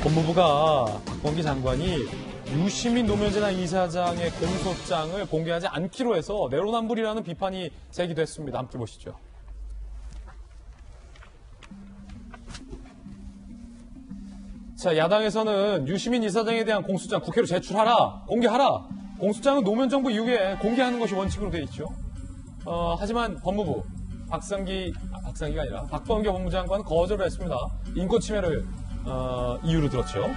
법무부가 박범계 장관이 유시민 노무현재단 이사장의 공소장을 공개하지 않기로 해서 내로남불이라는 비판이 제기됐습니다. 함께 보시죠. 자, 야당에서는 유시민 이사장에 대한 공소장 국회로 제출하라, 공개하라. 공소장은 노무현 정부 이후에 공개하는 것이 원칙으로 되어 있죠. 하지만 법무부 박상기가 아니라 박범계 법무부 장관은 거절을 했습니다. 인권 침해를 이유로 들었죠.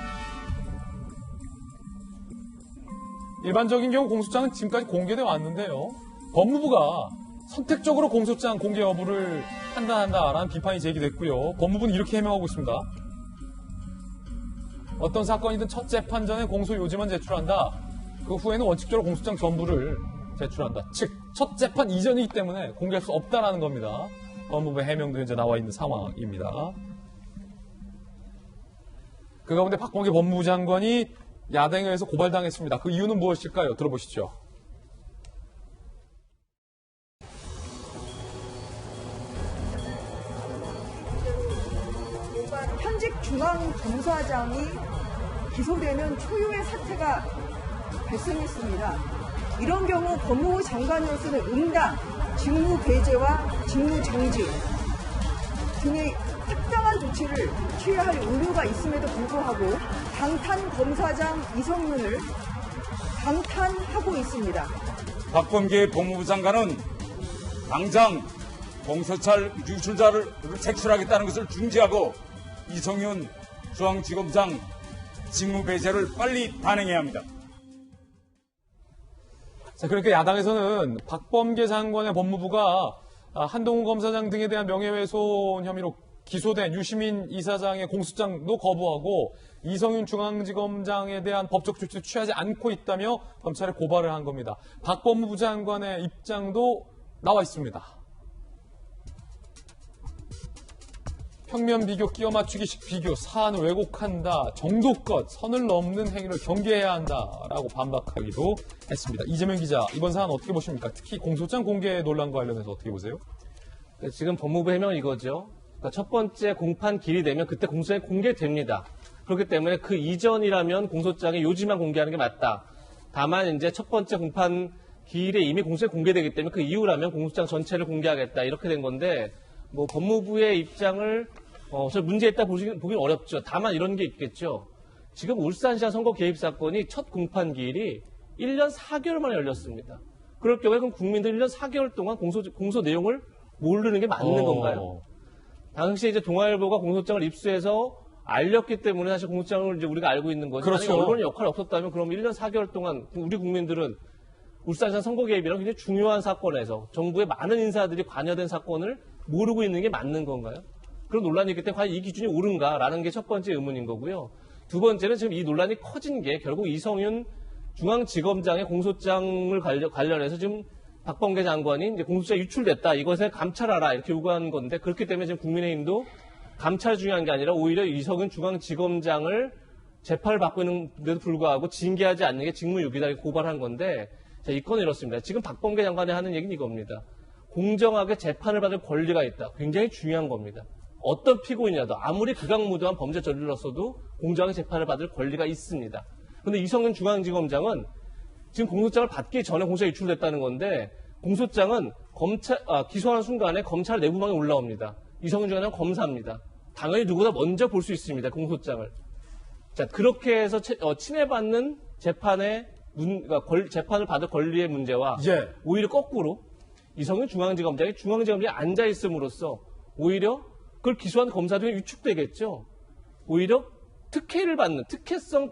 일반적인 경우 공소장은 지금까지 공개되어 왔는데요. 법무부가 선택적으로 공소장 공개 여부를 판단한다라는 비판이 제기됐고요. 법무부는 이렇게 해명하고 있습니다. 어떤 사건이든 첫 재판 전에 공소 요지만 제출한다. 그 후에는 원칙적으로 공소장 전부를 제출한다. 즉, 첫 재판 이전이기 때문에 공개할 수 없다라는 겁니다. 법무부의 해명도 현재 나와 있는 상황입니다. 그 가운데 박범계 법무부 장관이 야당에 의해서 고발당했습니다. 그 이유는 무엇일까요? 들어보시죠. 현직 중앙검사장이 기소되는 초유의 사태가 발생했습니다. 이런 경우 법무부 장관으로서는 응당, 직무 배제와 직무 정지 등의 특정한 조치를 취해야 할 의무가 있음에도 불구하고 방탄 검사장 이성윤을 방탄하고 있습니다. 박범계 법무부 장관은 당장 공소찰 유출자를 제출하겠다는 것을 중지하고 이성윤 중앙지검장 직무 배제를 빨리 단행해야 합니다. 자, 그러니까 야당에서는 박범계 장관의 법무부가 한동훈 검사장 등에 대한 명예훼손 혐의로 기소된 유시민 이사장의 공소장도 거부하고 이성윤 중앙지검장에 대한 법적 조치를 취하지 않고 있다며 검찰에 고발을 한 겁니다. 박 법무부 장관의 입장도 나와 있습니다. 평면 비교, 끼워 맞추기식 비교, 사안을 왜곡한다, 정도껏 선을 넘는 행위를 경계해야 한다라고 반박하기도 했습니다. 이재명 기자, 이번 사안 어떻게 보십니까? 특히 공소장 공개 논란과 관련해서 어떻게 보세요? 지금 법무부 해명은 이거죠. 그러니까 첫 번째 공판 기일이 되면 그때 공소장이 공개됩니다. 그렇기 때문에 그 이전이라면 공소장의 요지만 공개하는 게 맞다. 다만 이제 첫 번째 공판 기일에 이미 공소장이 공개되기 때문에 그 이후라면 공소장 전체를 공개하겠다. 이렇게 된 건데 뭐 법무부의 입장을 문제 있다 보기는 어렵죠. 다만 이런 게 있겠죠. 지금 울산시장 선거 개입 사건이 첫 공판 기일이 1년 4개월 만에 열렸습니다. 그럴 경우에 그럼 국민들 1년 4개월 동안 공소 내용을 모르는 게 맞는 건가요? 당시 이제 동아일보가 공소장을 입수해서 알렸기 때문에 사실 공소장을 이제 우리가 알고 있는 거죠. 그렇죠. 언론의 역할이 없었다면 그럼 1년 4개월 동안 우리 국민들은 울산시장 선거 개입이랑 굉장히 중요한 사건에서 정부의 많은 인사들이 관여된 사건을 모르고 있는 게 맞는 건가요? 그런 논란이 있기 때문에 과연 이 기준이 옳은가라는 게 첫 번째 의문인 거고요. 두 번째는 지금 이 논란이 커진 게 결국 이성윤 중앙지검장의 공소장을 관련해서 지금 박범계 장관이 이제 공소장이 유출됐다. 이것을 감찰하라. 이렇게 요구한 건데 그렇기 때문에 지금 국민의힘도 감찰이 중요한 게 아니라 오히려 이성윤 중앙지검장을 재판을 받고 있는데도 불구하고 징계하지 않는 게 직무유기다. 이렇게 고발한 건데 자, 이 건은 이렇습니다. 지금 박범계 장관이 하는 얘기는 이겁니다. 공정하게 재판을 받을 권리가 있다. 굉장히 중요한 겁니다. 어떤 피고인이라도 아무리 극악무도한 범죄 저질렀어도 공정하게 재판을 받을 권리가 있습니다. 그런데 이성윤 중앙지검장은 지금 공소장을 받기 전에 공소장이 유출됐다는 건데 공소장은 기소하는 순간에 검찰 내부망에 올라옵니다. 이성윤 중앙지검장은 검사입니다. 당연히 누구보다 먼저 볼 수 있습니다. 공소장을. 자, 그렇게 해서 침해받는 재판의 재판을 받을 권리의 문제와 오히려 거꾸로 이성윤 중앙지검장이 중앙지검장에 앉아 있음으로써 오히려 그걸 기소한 검사들이 위축되겠죠. 오히려 특혜성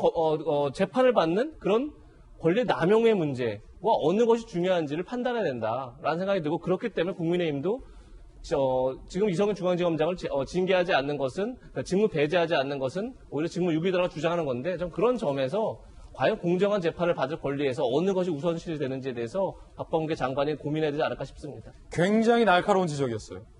재판을 받는 그런 권리 남용의 문제와 어느 것이 중요한지를 판단해야 된다라는 생각이 들고 그렇기 때문에 국민의힘도 지금 이성윤 중앙지검장을 징계하지 않는 것은 그러니까 직무 배제하지 않는 것은 오히려 직무 유기라고 주장하는 건데 좀 그런 점에서 과연 공정한 재판을 받을 권리에서 어느 것이 우선시되는지에 대해서 박범계 장관이 고민해야 되지 않을까 싶습니다. 굉장히 날카로운 지적이었어요.